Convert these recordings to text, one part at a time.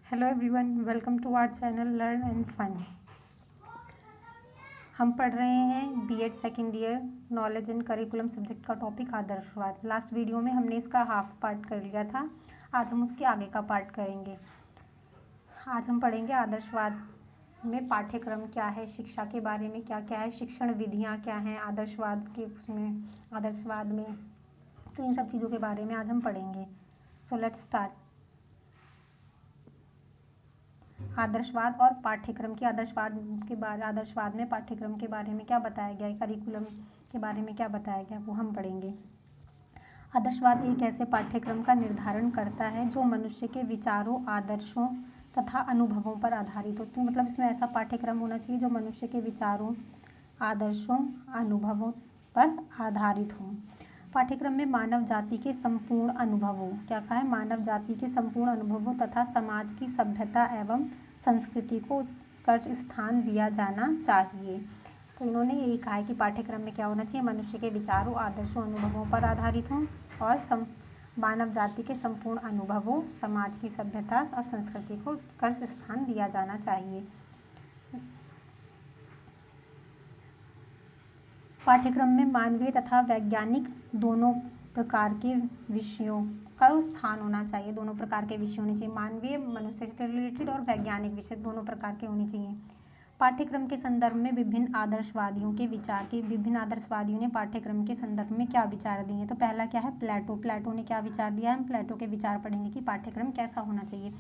Hello everyone, welcome to our channel learn and fun. हम पढ़ रहे हैं B Ed second year knowledge and curriculum subject का topic आदर्शवाद। लास्ट वीडियो में हमने इसका हाफ पार्ट कर लिया था। आज हम उसके आगे का पार्ट करेंगे। आज हम पढ़ेंगे आदर्शवाद में पाठ्यक्रम क्या है, शिक्षा के बारे में क्या क्या है, शिक्षण विधियाँ क्या हैं आदर्शवाद के आदर्शवाद में, तो इन सब चीज़ों के बारे में आज हम पढ़ेंगे। So let's start. आदर्शवाद और पाठ्यक्रम की आदर्शवाद में पाठ्यक्रम के बारे में क्या बताया गया है, करिकुलम के बारे में क्या बताया गया, वो हम पढ़ेंगे। आदर्शवाद एक ऐसे पाठ्यक्रम का निर्धारण करता है जो मनुष्य के विचारों, आदर्शों तथा अनुभवों पर आधारित हो। तो मतलब इसमें ऐसा पाठ्यक्रम होना चाहिए जो मनुष्य के विचारों, आदर्शों, अनुभवों पर आधारित हो। पाठ्यक्रम में मानव जाति के संपूर्ण अनुभवों, क्या कहा है, मानव जाति के संपूर्ण अनुभवों तथा समाज की सभ्यता एवं संस्कृति को उत्कर्ष स्थान दिया जाना चाहिए। तो इन्होंने यही कहा है कि पाठ्यक्रम में क्या होना चाहिए, मनुष्य के विचारों, आदर्शों, अनुभवों पर आधारित हो और मानव जाति के संपूर्ण अनुभवों, समाज की सभ्यता और संस्कृति को उत्कर्ष स्थान दिया जाना चाहिए। पाठ्यक्रम में मानवीय तथा वैज्ञानिक दोनों प्रकार के विषयों का स्थान होना चाहिए। दोनों प्रकार के विषय होने चाहिए, मानवीय मनुष्य से रिलेटेड और वैज्ञानिक विषय दोनों प्रकार के होने चाहिए। पाठ्यक्रम के संदर्भ में विभिन्न आदर्शवादियों ने पाठ्यक्रम के संदर्भ में क्या विचार दिए। तो पहला क्या है, प्लेटो ने क्या विचार दिया। हम प्लेटो के विचार पढ़ेंगे कि पाठ्यक्रम कैसा होना चाहिए।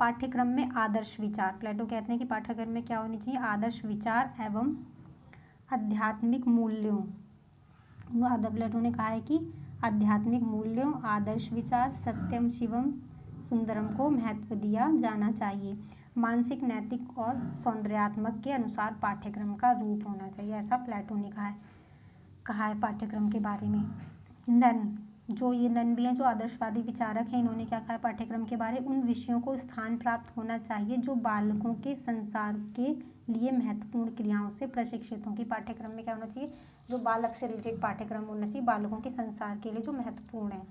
पाठ्यक्रम में आदर्श विचार, प्लेटो कहते हैं कि पाठ्यक्रम में क्या होनी चाहिए, आदर्श विचार एवं आध्यात्मिक मूल्यों। प्लेटो ने कहा है कि आध्यात्मिक मूल्यों, आदर्श विचार, सत्यम शिवम सुंदरम को महत्व दिया जाना चाहिए। मानसिक, नैतिक और सौंदर्यात्मक के अनुसार पाठ्यक्रम का रूप होना चाहिए, ऐसा प्लेटो ने कहा है पाठ्यक्रम के बारे में। नन भी हैं जो आदर्शवादी विचारक हैं, इन्होंने क्या कहा है पाठ्यक्रम के बारे में, उन विषयों को स्थान प्राप्त होना चाहिए जो बालकों के संसार के लिए महत्वपूर्ण क्रियाओं से प्रशिक्षित हों। कि पाठ्यक्रम में क्या होना चाहिए, जो बालक से रिलेटेड पाठ्यक्रम होना चाहिए, बालकों के संसार के लिए जो महत्वपूर्ण है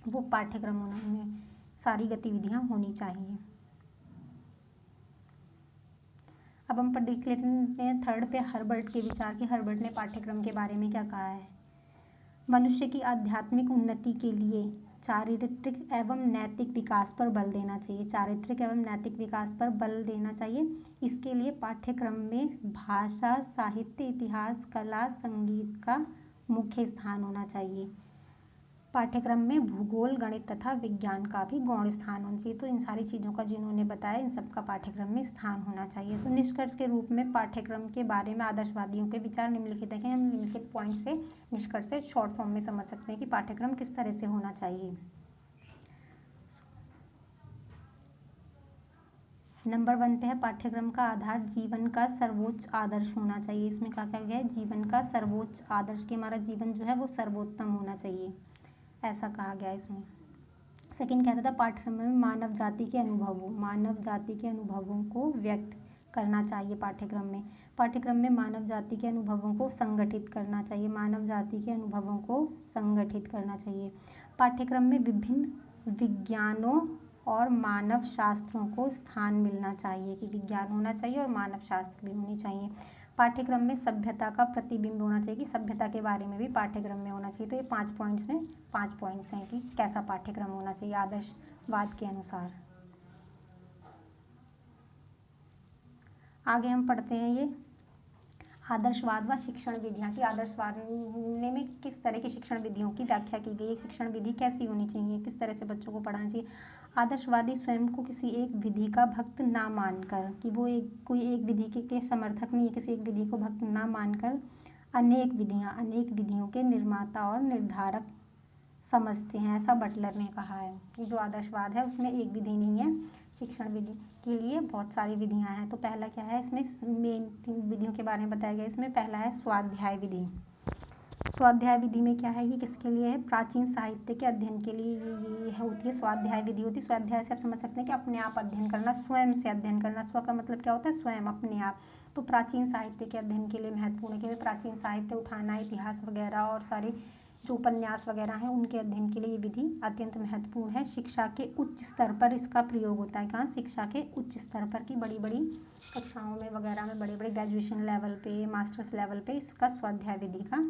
वो पाठ्यक्रम में सारी गतिविधियां होनी चाहिए। अब हम देख लेते हैं थर्ड पे हर्बर्ट के विचार के। हर्बर्ट ने पाठ्यक्रम के बारे में क्या कहा है, मनुष्य की आध्यात्मिक उन्नति के लिए चारित्रिक एवं नैतिक विकास पर बल देना चाहिए। चारित्रिक एवं नैतिक विकास पर बल देना चाहिए। इसके लिए पाठ्यक्रम में भाषा, साहित्य, इतिहास, कला, संगीत का मुख्य स्थान होना चाहिए। पाठ्यक्रम में भूगोल, गणित तथा विज्ञान का भी गौण स्थान होना चाहिए। तो इन सारी चीज़ों का जिन्होंने बताया, इन सब का पाठ्यक्रम में स्थान होना चाहिए। तो निष्कर्ष के रूप में पाठ्यक्रम के बारे में आदर्शवादियों के विचार निम्नलिखित हैं। हम निम्नलिखित पॉइंट से निष्कर्ष से शॉर्ट फॉर्म में समझ सकते हैं कि पाठ्यक्रम किस तरह से होना चाहिए। नंबर 1 पे है, पाठ्यक्रम का आधार जीवन का सर्वोच्च आदर्श होना चाहिए। इसमें क्या कहा गया है, जीवन का सर्वोच्च आदर्श, कि हमारा जीवन जो है वो सर्वोत्तम होना चाहिए, ऐसा कहा गया है इसमें। सेकंड कहता था पाठ्यक्रम में मानव जाति के अनुभवों को व्यक्त करना चाहिए। पाठ्यक्रम में मानव जाति के अनुभवों को संगठित करना चाहिए। पाठ्यक्रम में विभिन्न विज्ञानों और मानव शास्त्रों को स्थान मिलना चाहिए, कि विज्ञान होना चाहिए और मानव शास्त्र भी होनी चाहिए। पाठ्यक्रम में सभ्यता का प्रतिबिंब होना चाहिए, कि सभ्यता के बारे में भी पाठ्यक्रम में होना चाहिए। तो ये 5 पॉइंट्स हैं कि कैसा पाठ्यक्रम होना चाहिए आदर्शवाद के अनुसार। आगे हम पढ़ते हैं ये आदर्शवाद व शिक्षण विधियाँ, की आदर्शवाद में किस तरह की शिक्षण विधियों की व्याख्या की गई है, शिक्षण विधि कैसी होनी चाहिए, किस तरह से बच्चों को पढ़ाना चाहिए। आदर्शवादी स्वयं को किसी एक विधि का भक्त ना मानकर, कि वो कोई एक विधि के समर्थक नहीं है, किसी एक विधि को भक्त ना मानकर अनेक विधियों के निर्माता और निर्धारक समझते हैं, ऐसा बटलर ने कहा है। कि जो आदर्शवाद है उसमें एक विधि नहीं है, शिक्षण विधि के लिए बहुत सारी विधियां हैं। तो पहला क्या है, इसमें मेन 3 विधियों के बारे में बताया गया। इसमें पहला है स्वाध्याय विधि। स्वाध्याय विधि में क्या है, ये किसके लिए है, प्राचीन साहित्य के अध्ययन के लिए ये होती है, स्वाध्याय विधि होती है। स्वाध्याय से आप समझ सकते हैं कि अपने आप अध्ययन करना, स्वयं से अध्ययन करना। स्व का मतलब क्या होता है, स्वयं, अपने आप। तो प्राचीन साहित्य के अध्ययन के लिए महत्वपूर्ण है कि प्राचीन साहित्य उठाना, इतिहास वगैरह और सारी जो उपन्यास वगैरह हैं उनके अध्ययन के लिए ये विधि अत्यंत महत्वपूर्ण है। शिक्षा के उच्च स्तर पर इसका प्रयोग होता है। कहाँ? शिक्षा के उच्च स्तर पर की बड़ी बड़ी कक्षाओं में वगैरह में, बड़े बड़े ग्रेजुएशन लेवल पे, मास्टर्स लेवल पे इसका स्वाध्याय विधि का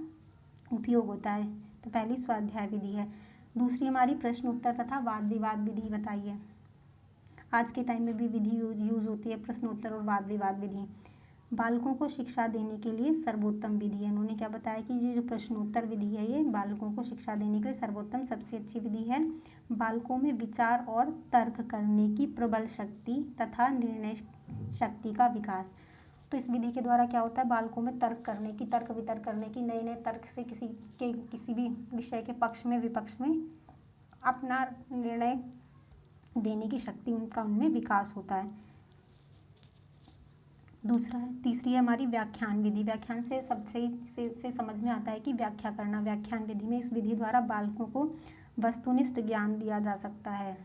उपयोग होता है। तो पहली स्वाध्याय विधि है। दूसरी हमारी प्रश्न उत्तर तथा वाद विवाद विधि बताइए। आज के टाइम में भी विधि यूज होती है, प्रश्न उत्तर और वाद विवाद विधि। बालकों को शिक्षा देने के लिए सर्वोत्तम विधि है। उन्होंने क्या बताया कि ये जो प्रश्नोत्तर विधि है ये बालकों को शिक्षा देने के लिए सर्वोत्तम सबसे अच्छी विधि है। बालकों में विचार और तर्क करने की प्रबल शक्ति तथा निर्णय शक्ति का विकास। तो इस विधि के द्वारा क्या होता है? बालकों में तर्क करने की, तर्क वितर्क करने की, नए नए तर्क से किसी भी विषय के पक्ष में विपक्ष में अपना निर्णय देने की शक्ति उनमें विकास होता है। तीसरी है हमारी व्याख्यान विधि। व्याख्यान से सबसे समझ में आता है कि व्याख्या करना। व्याख्यान विधि में इस विधि द्वारा बालकों को वस्तुनिष्ठ ज्ञान दिया जा सकता है।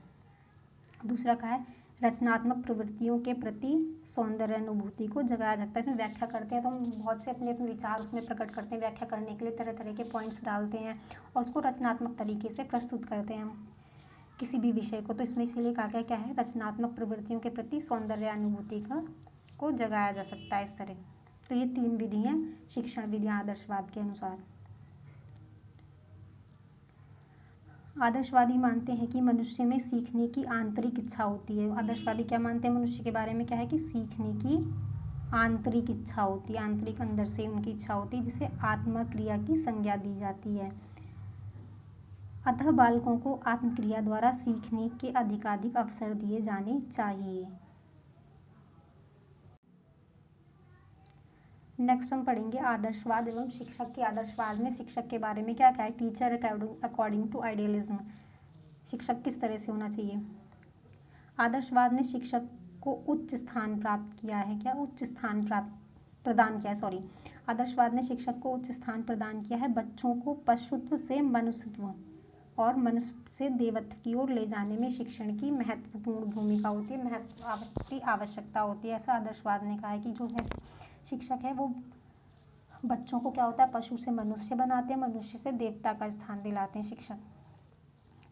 दूसरा क्या है? रचनात्मक प्रवृत्तियों के प्रति सौंदर्य अनुभूति को जगाया जाता है। इसमें व्याख्या करते हैं तो हम बहुत से अपने अपने विचार उसमें प्रकट करते हैं। व्याख्या करने के लिए तरह तरह के पॉइंट्स डालते हैं और उसको रचनात्मक तरीके से प्रस्तुत करते हैं किसी भी विषय को। तो इसमें इसीलिए कहा गया क्या है? रचनात्मक प्रवृत्तियों के प्रति सौंदर्य अनुभूति को जगाया जा सकता है इस तरह। तो ये 3 विधि हैं शिक्षण विधि आदर्शवाद के अनुसार। आदर्शवादी मानते हैं कि मनुष्य में सीखने की आंतरिक इच्छा होती है। आदर्शवादी क्या मानते हैं मनुष्य के बारे में? क्या है कि सीखने की आंतरिक इच्छा होती है, आंतरिक अंदर से उनकी इच्छा होती है, जिसे आत्मक्रिया की संज्ञा दी जाती है। अतः बालकों को आत्मक्रिया द्वारा सीखने के अधिकाधिक अवसर दिए जाने चाहिए। नेक्स्ट हम पढ़ेंगे आदर्शवाद एवं शिक्षक की। आदर्शवाद में शिक्षक के बारे में क्या क्या है? Teacher according to idealism. शिक्षक किस तरह से होना चाहिए? आदर्शवाद ने शिक्षक को उच्च स्थान प्राप्त किया है। क्या? उच्च स्थान प्रदान किया है, सॉरी। आदर्शवाद ने शिक्षक को उच्च स्थान प्रदान किया है। बच्चों को पशुत्व से मनुष्यत्व और मनुष्य से देवत्व की ओर ले जाने में शिक्षण की महत्वपूर्ण भूमिका होती है, आवश्यकता होती है। ऐसा आदर्शवाद ने कहा है कि जो शिक्षक है वो बच्चों को क्या होता है? पशु से मनुष्य बनाते हैं, मनुष्य से देवता का स्थान दिलाते हैं शिक्षक।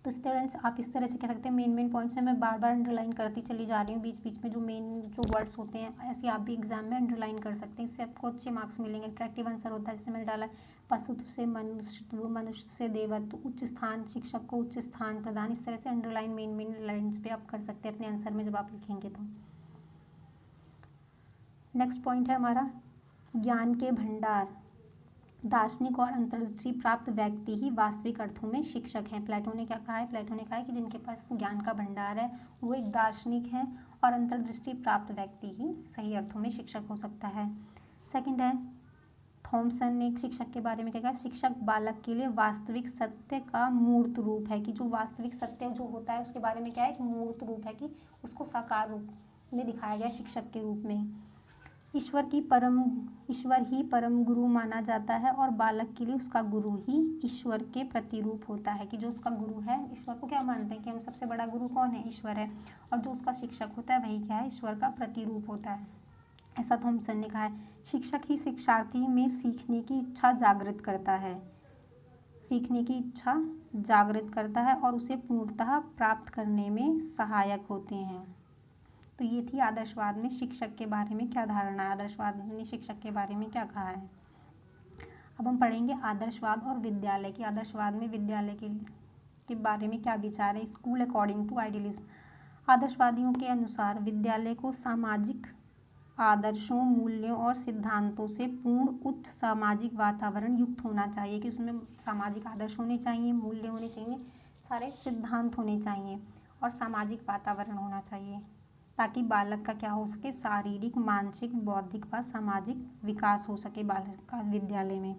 तो स्टूडेंट्स आप इस तरह से कह सकते हैं मेन पॉइंट्स में मैं बार बार अंडरलाइन करती चली जा रही हूँ बीच बीच में जो वर्ड्स होते हैं ऐसे आप भी एग्जाम में अंडरलाइन कर सकते हैं। इससे आपको अच्छे मार्क्स मिलेंगे। इंटरेक्टिव आंसर होता है जैसे मैंने डाला पशुत्व से मनुष्यत्व, मनुष्य से देवत्व, उच्च स्थान, शिक्षक को उच्च स्थान प्रदान। इस तरह से अंडरलाइन मेन लाइन्स पे आप कर सकते हैं अपने आंसर में जब आप लिखेंगे तो। नेक्स्ट पॉइंट है हमारा ज्ञान के भंडार। दार्शनिक और अंतर्दृष्टि प्राप्त व्यक्ति ही वास्तविक अर्थों में शिक्षक हैं। प्लेटो ने क्या कहा है? प्लेटो ने कहा है कि जिनके पास ज्ञान का भंडार है वो एक दार्शनिक है और अंतर्दृष्टि प्राप्त व्यक्ति ही सही अर्थों में शिक्षक हो सकता है। सेकंड है थॉमसन ने शिक्षक के बारे में क्या कहा? शिक्षक बालक के लिए वास्तविक सत्य का मूर्त रूप है। कि जो वास्तविक सत्य जो होता है उसके बारे में क्या है? एक मूर्त रूप है कि उसको साकार रूप में दिखाया गया शिक्षक के रूप में। ईश्वर ही परम गुरु माना जाता है और बालक के लिए उसका गुरु ही ईश्वर के प्रतिरूप होता है। कि जो उसका गुरु है, ईश्वर को क्या मानते हैं कि हम सबसे बड़ा गुरु कौन है? ईश्वर है। और जो उसका शिक्षक होता है वही क्या है? ईश्वर का प्रतिरूप होता है। ऐसा थॉमसन ने कहा है। शिक्षक ही शिक्षार्थी में सीखने की इच्छा जागृत करता है, सीखने की इच्छा जागृत करता है और उसे पूर्णतः प्राप्त करने में सहायक होते हैं। तो ये थी आदर्शवाद में शिक्षक के बारे में क्या धारणा है, आदर्शवाद ने शिक्षक के बारे में क्या कहा है। अब हम पढ़ेंगे आदर्शवाद और विद्यालय की। आदर्शवाद में विद्यालय के बारे में क्या विचार है? School according to idealism. आदर्शवादियों के अनुसार विद्यालय को सामाजिक आदर्शों, मूल्यों और सिद्धांतों से पूर्ण उच्च सामाजिक वातावरण युक्त होना चाहिए। कि उसमें सामाजिक आदर्श होने चाहिए, मूल्य होने चाहिए, सारे सिद्धांत होने चाहिए और सामाजिक वातावरण होना चाहिए ताकि बालक का क्या हो सके? शारीरिक, मानसिक, बौद्धिक व सामाजिक विकास हो सके बालक का विद्यालय में।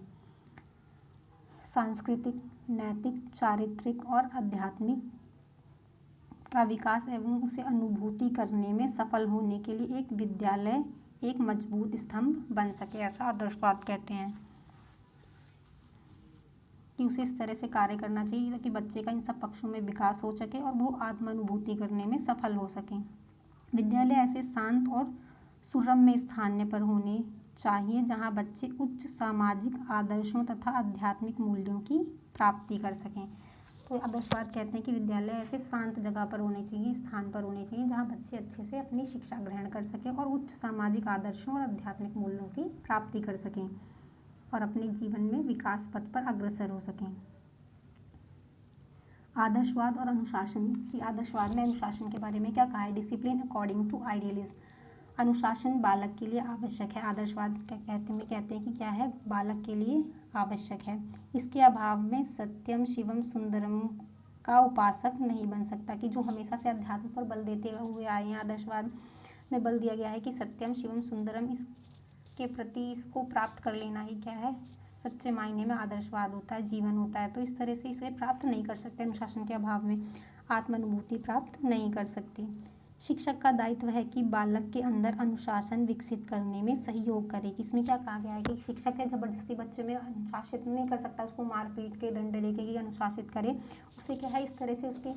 सांस्कृतिक, नैतिक, चारित्रिक और आध्यात्मिक का विकास एवं उसे अनुभूति करने में सफल होने के लिए एक विद्यालय एक मजबूत स्तंभ बन सके। ऐसा आदर्शवाद कहते हैं कि उसे इस तरह से कार्य करना चाहिए ताकि बच्चे का इन सब पक्षों में विकास हो सके और वो आत्मानुभूति करने में सफल हो सके। विद्यालय ऐसे शांत और सुरम्य स्थान पर होने चाहिए जहाँ बच्चे उच्च सामाजिक आदर्शों तथा आध्यात्मिक मूल्यों की प्राप्ति कर सकें। तो आदर्शवाद कहते हैं कि विद्यालय ऐसे शांत जगह पर होने चाहिए, स्थान पर होने चाहिए जहाँ बच्चे अच्छे से अपनी शिक्षा ग्रहण कर सकें और उच्च सामाजिक आदर्शों और आध्यात्मिक मूल्यों की प्राप्ति कर सकें और अपने जीवन में विकास पथ पर अग्रसर हो सकें। आदर्शवाद और अनुशासन की आदर्शवाद में अनुशासन के बारे में क्या कहा है? Discipline according to idealism. अनुशासन बालक के लिए आवश्यक है। आदर्शवाद कहते हैं कि क्या है? बालक के लिए आवश्यक है। इसके अभाव में सत्यम शिवम सुंदरम का उपासक नहीं बन सकता, कि जो हमेशा से अध्यात्म पर बल देते हुए आए हैं, आदर्शवाद में बल दिया गया है कि सत्यम शिवम सुंदरम, इसके प्रति इसको प्राप्त कर लेना ही क्या है? सच्चे मायने में आदर्शवाद होता है, जीवन होता है। तो इस तरह से इसे प्राप्त नहीं कर सकते। अनुशासन के अभाव में आत्मानुभूति प्राप्त नहीं कर सकती। शिक्षक का दायित्व है कि बालक के अंदर अनुशासन विकसित करने में सहयोग करे। इसमें क्या कहा गया है कि शिक्षक है जबरदस्ती बच्चे में अनुशासित नहीं कर सकता, उसको मार पीट के दंड देके ही अनुशासित करे। उसे क्या है, इस तरह से उसकी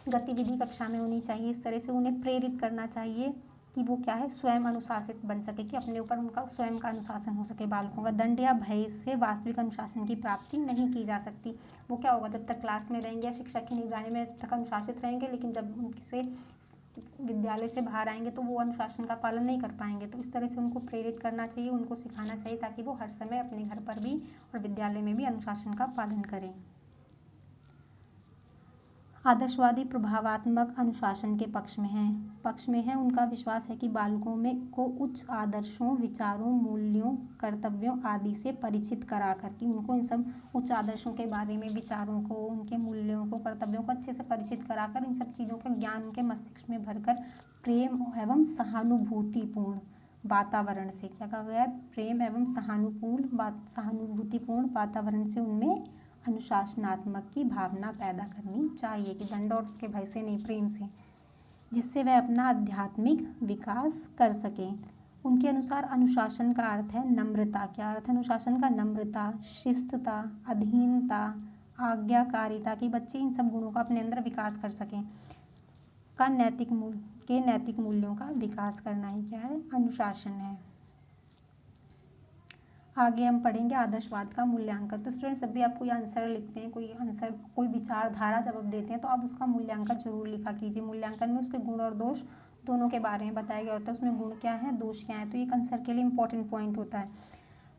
गतिविधि कक्षा में होनी चाहिए, इस तरह से उन्हें प्रेरित करना चाहिए कि वो क्या है, स्वयं अनुशासित बन सके, कि अपने ऊपर उनका स्वयं का अनुशासन हो सके बालकों का। दंड या भय से वास्तविक अनुशासन की प्राप्ति नहीं की जा सकती। वो क्या होगा, जब तक क्लास में रहेंगे या शिक्षक की निगरानी में जब तक अनुशासित रहेंगे, लेकिन जब उनसे विद्यालय से बाहर आएंगे तो वो अनुशासन का पालन नहीं कर पाएंगे। तो इस तरह से उनको प्रेरित करना चाहिए, उनको सिखाना चाहिए, ताकि वो हर समय अपने घर पर भी और विद्यालय में भी अनुशासन का पालन करें। आदर्शवादी प्रभावात्मक अनुशासन के पक्ष में है। उनका विश्वास है कि बालकों में को उच्च आदर्शों, विचारों, मूल्यों, कर्तव्यों आदि से परिचित कराकर, कि उनको इन सब उच्च आदर्शों के बारे में, विचारों को, उनके मूल्यों को, कर्तव्यों को अच्छे से परिचित कराकर इन सब चीज़ों का ज्ञान उनके मस्तिष्क में भरकर प्रेम एवं सहानुभूतिपूर्ण वातावरण से, क्या कहा गया है, प्रेम एवं सहानुभूतिपूर्ण वातावरण से उनमें अनुशासनात्मक की भावना पैदा करनी चाहिए, कि दंड और उसके भय से नहीं, प्रेम से, जिससे वह अपना आध्यात्मिक विकास कर सके। उनके अनुसार अनुशासन का अर्थ है नम्रता। क्या अर्थ है अनुशासन का? नम्रता, शिष्टता, अधीनता, आज्ञाकारिता, कि बच्चे इन सब गुणों का अपने अंदर विकास कर सकें। नैतिक मूल्यों का विकास करना ही क्या है? अनुशासन है। आगे हम पढ़ेंगे आदर्शवाद का मूल्यांकन। तो स्टूडेंट्स, जब भी आप कोई आंसर लिखते हैं, कोई विचारधारा जब आप देते हैं, तो आप उसका मूल्यांकन जरूर लिखा कीजिए। मूल्यांकन में उसके गुण और दोष दोनों के बारे में बताया गया होता है, उसमें गुण क्या है, दोष क्या है। तो ये आंसर के लिए इंपॉर्टेंट पॉइंट होता है।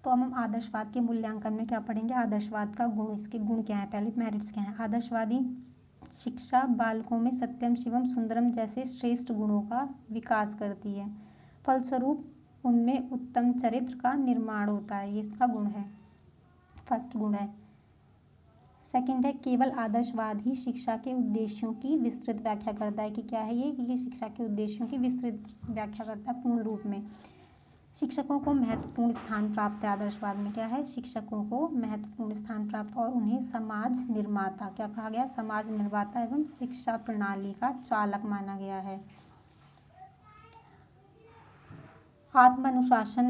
तो हम आदर्शवाद के मूल्यांकन में क्या पढ़ेंगे? आदर्शवाद का गुण, इसके गुण क्या है, पहले मेरिट्स क्या है। आदर्शवादी शिक्षा बालकों में सत्यम, शिवम, सुंदरम जैसे श्रेष्ठ गुणों का विकास करती है। फलस्वरूप उनमें उत्तम चरित्र का निर्माण होता है। ये इसका गुण है, फर्स्ट गुण है। सेकंड है, केवल आदर्शवाद ही शिक्षा के उद्देश्यों की विस्तृत व्याख्या करता है। कि क्या है ये? कि ये शिक्षा के उद्देश्यों की विस्तृत व्याख्या करता है पूर्ण रूप में। शिक्षकों को महत्वपूर्ण स्थान प्राप्त है। आदर्शवाद में क्या है? शिक्षकों को महत्वपूर्ण स्थान प्राप्त, और उन्हें समाज निर्माता, क्या कहा गया? समाज निर्माता एवं शिक्षा प्रणाली का चालक माना गया है। आत्मानुशासन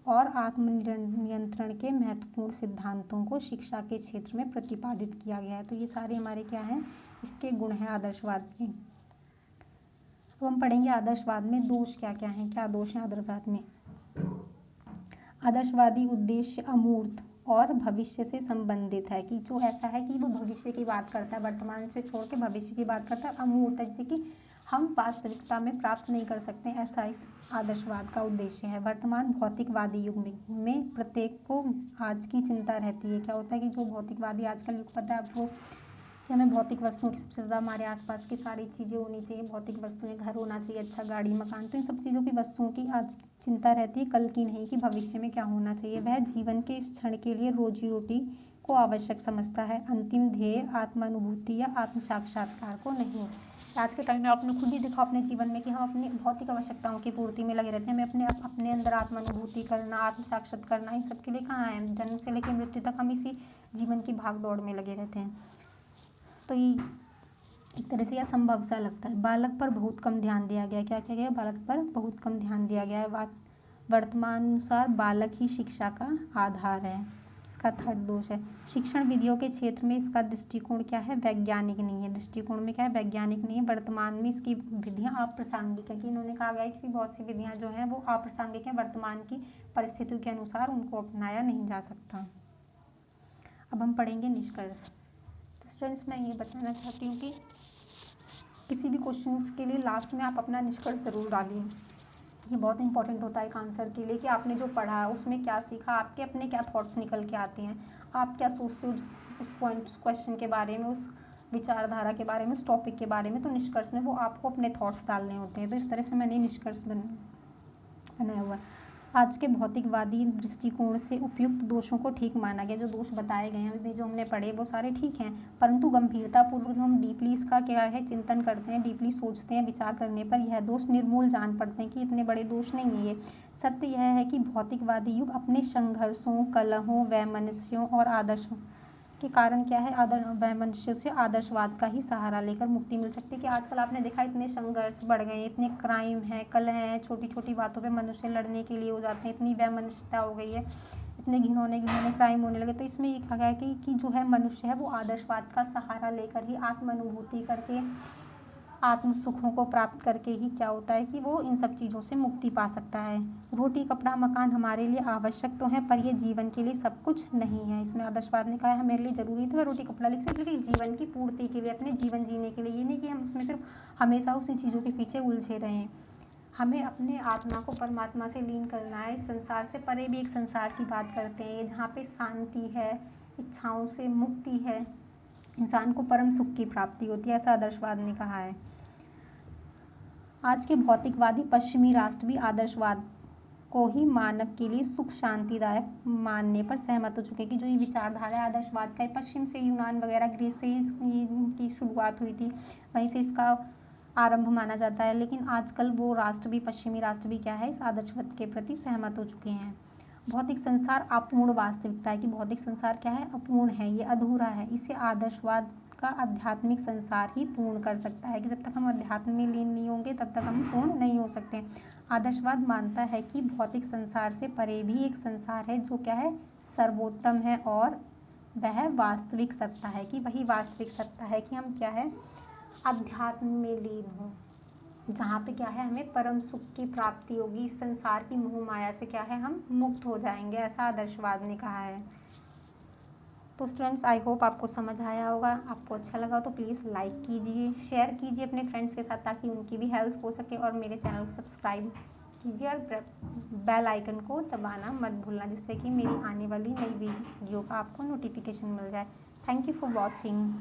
और आत्मनियंत्रण के महत्वपूर्ण सिद्धांतों को शिक्षा के क्षेत्र में प्रतिपादित किया गया है। तो ये सारे हमारे क्या हैं? इसके गुण हैं आदर्शवाद के। अब हम पढ़ेंगे आदर्शवाद में दोष क्या क्या हैं, क्या दोष हैं आदर्शवाद में। आदर्शवादी उद्देश्य अमूर्त और भविष्य से संबंधित है। कि जो ऐसा है कि वो भविष्य की बात करता है, वर्तमान से छोड़ के भविष्य की बात करता है। अमूर्त है, जैसे कि हम वास्तविकता में प्राप्त नहीं कर सकते, ऐसा इस आदर्शवाद का उद्देश्य है। वर्तमान भौतिकवादी युग में प्रत्येक को आज की चिंता रहती है। क्या होता है कि जो भौतिकवादी आजकल युग, पता है आपको, कि हमें भौतिक वस्तुओं की सबसे ज़्यादा, हमारे आसपास की सारी चीज़ें होनी चाहिए, भौतिक वस्तुएं, घर होना चाहिए, अच्छा गाड़ी, मकान। तो इन सब चीज़ों की, वस्तुओं की आज चिंता रहती है, कल की नहीं, कि भविष्य में क्या होना चाहिए। वह जीवन के इस क्षण के लिए रोजी रोटी को आवश्यक समझता है, अंतिम ध्येय आत्मानुभूति या आत्म साक्षात्कार को नहीं। आज के टाइम में आपने खुद ही देखा अपने जीवन में कि हम अपनी भौतिक आवश्यकताओं की पूर्ति में लगे रहते हैं। हमें अपने अंदर आत्मानुभूति करना, आत्म साक्षात करना, इन सब के लिए कहाँ है? जन्म से लेकर मृत्यु तक हम इसी जीवन की भाग दौड़ में लगे रहते हैं। तो ये एक तरह से यह संभव सा लगता है। बालक पर बहुत कम ध्यान दिया गया। क्या किया गया? बालक पर बहुत कम ध्यान दिया गया है। वर्तमान अनुसार बालक ही शिक्षा का आधार है। इसका थर्ड दोष है, शिक्षण विधियों के क्षेत्र में इसका दृष्टिकोण क्या है? वैज्ञानिक नहीं है। दृष्टिकोण में क्या है? वैज्ञानिक नहीं है। वर्तमान में इसकी विधियां अप्रासंगिक है, कि इन्होंने कहा गया है कि बहुत सी विधियां जो हैं वो अप्रासंगिक हैं, वर्तमान की परिस्थितियों के अनुसार उनको अपनाया नहीं जा सकता। अब हम पढ़ेंगे निष्कर्ष। तो स्टूडेंट्स, मैं ये बताना चाहती हूँ कि किसी भी क्वेश्चन के लिए लास्ट में आप अपना निष्कर्ष ज़रूर डालिए। ये बहुत इंपॉर्टेंट होता है एक आंसर के लिए कि आपने जो पढ़ा उसमें क्या सीखा, आपके अपने क्या थॉट्स निकल के आते हैं, आप क्या सोचते हो उस पॉइंट, उस क्वेश्चन के बारे में, उस विचारधारा के बारे में, उस टॉपिक के बारे में। तो निष्कर्ष में वो आपको अपने थॉट्स डालने होते हैं। तो इस तरह से मैंने निष्कर्ष बनाया हुआ है। आज के भौतिकवादी दृष्टिकोण से उपयुक्त दोषों को ठीक माना गया। जो दोष बताए गए हैं अभी जो हमने पढ़े वो सारे ठीक हैं, परंतु गंभीरतापूर्वक जो हम डीपली इसका क्या है चिंतन करते हैं, डीपली सोचते हैं, विचार करने पर यह दोष निर्मूल जान पड़ते हैं कि इतने बड़े दोष नहीं है ये। सत्य यह है कि भौतिकवादी युग अपने संघर्षों, कलहों, वैमनस्यों और आदर्शों के कारण क्या है वैमनस्य से आदर्शवाद का ही सहारा लेकर मुक्ति मिल सकती है। कि आजकल आपने देखा इतने संघर्ष बढ़ गए, इतने क्राइम है, कलह है, छोटी छोटी बातों पे मनुष्य लड़ने के लिए हो जाते हैं, इतनी वैमनस्यता हो गई है, इतने घिनौने घिनौने क्राइम होने लगे। तो इसमें ये कहा गया है कि जो है मनुष्य है वो आदर्शवाद का सहारा लेकर ही आत्मानुभूति करके, आत्म सुखों को प्राप्त करके ही क्या होता है कि वो इन सब चीज़ों से मुक्ति पा सकता है। रोटी कपड़ा मकान हमारे लिए आवश्यक तो है, पर ये जीवन के लिए सब कुछ नहीं है। इसमें आदर्शवाद ने कहा है मेरे लिए ज़रूरी तो है रोटी कपड़ा, लेकिन जीवन की पूर्ति के लिए, अपने जीवन जीने के लिए। ये नहीं कि हम उसमें सिर्फ हमेशा उसी चीज़ों के पीछे उलझे रहें। हमें अपने आत्मा को परमात्मा से लीन करना है। इस संसार से परे भी एक संसार की बात करते हैं जहाँ पे शांति है, इच्छाओं से मुक्ति है, इंसान को परम सुख की प्राप्ति होती है, ऐसा आदर्शवाद ने कहा है। आज के भौतिकवादी पश्चिमी राष्ट्र भी आदर्शवाद को ही मानव के लिए सुख शांतिदायक मानने पर सहमत हो चुके हैं। कि जो ये विचारधारा है आदर्शवाद का, पश्चिम से, यूनान वगैरह ग्रीस से इसकी शुरुआत हुई थी, वहीं से इसका आरंभ माना जाता है। लेकिन आजकल वो राष्ट्र भी, पश्चिमी राष्ट्र भी क्या है इस आदर्शवाद के प्रति सहमत हो चुके हैं। भौतिक संसार अपूर्ण वास्तविकता है। कि भौतिक संसार क्या है, अपूर्ण है, ये अधूरा है। इसे आदर्शवाद का आध्यात्मिक संसार ही पूर्ण कर सकता है। कि जब तक हम अध्यात्म में लीन नहीं होंगे तब तक हम पूर्ण नहीं हो सकते। आदर्शवाद मानता है कि भौतिक संसार से परे भी एक संसार है जो क्या है सर्वोत्तम है, और वह वास्तविक सत्ता है। कि वही वास्तविक सत्ता है कि हम क्या है अध्यात्म में लीन हो, जहाँ पे क्या है हमें परम सुख की प्राप्ति होगी। इस संसार की मोह माया से क्या है हम मुक्त हो जाएंगे, ऐसा आदर्शवाद ने कहा है। तो स्टूडेंट्स, आई होप आपको समझ आया होगा। आपको अच्छा लगा तो प्लीज़ लाइक कीजिए, शेयर कीजिए अपने फ्रेंड्स के साथ ताकि उनकी भी हेल्प हो सके, और मेरे चैनल को सब्सक्राइब कीजिए और बेल आइकन को दबाना मत भूलना, जिससे कि मेरी आने वाली नई वीडियो का आपको नोटिफिकेशन मिल जाए। Thank you for watching.